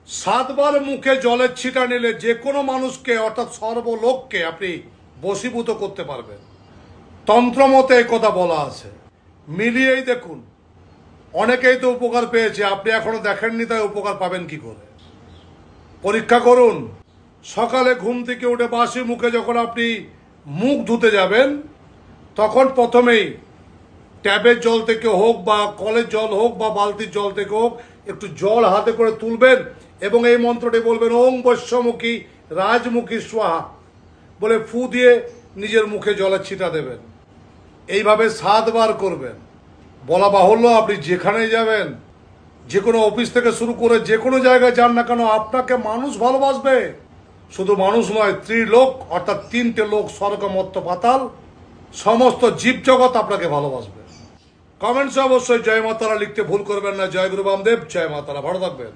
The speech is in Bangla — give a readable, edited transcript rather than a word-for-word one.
সাতবার মুখে জলের ছিটা নিলে যে কোনো মানুষকে অর্থাৎ সর্বলোককে আপনি বশীভূত করতে পারবেন। তন্ত্রমতে এই কথা বলা আছে, মিলিয়েই দেখুন। অনেকেই তো উপকার পেয়েছে, আপনি এখনো দেখেননি, তাই উপকার পাবেন কি করে? পরীক্ষা করুন। সকালে ঘুম থেকে উঠে বাসি মুখে যখন আপনি মুখ ধুতে যাবেন, তখন প্রথমেই ট্যাপের জল থেকে হোক বা কলের জল হোক বা বালতির জল থেকে হোক একটু জল হাতে করে তুলবেন এবং এই মন্ত্রটি বলবেন, ওং বৈশ্যমুখী রাজমুখী স্বাহা বলে ফু দিয়ে নিজের মুখে জলের ছিটা দেবেন। এইভাবে 7 বার করবেন। বলা বাহুল্য, আপনি যেখানেই যাবেন, যে কোনো অফিস থেকে শুরু করে যে কোনো জায়গায় যান না কেন, আপনাকে মানুষ ভালোবাসবে। শুধু মানুষ নয়, ত্রিলোক অর্থাৎ 3টে লোক, স্বর্গ মর্ত্য পাতাল, সমস্ত জীবজগৎ আপনাকে ভালোবাসবে। কমেন্টসে অবশ্যই জয় মাতারা লিখতে ভুল করবেন না। জয় গুরু বামদেব, জয় মাতারা, ভালো থাকবেন।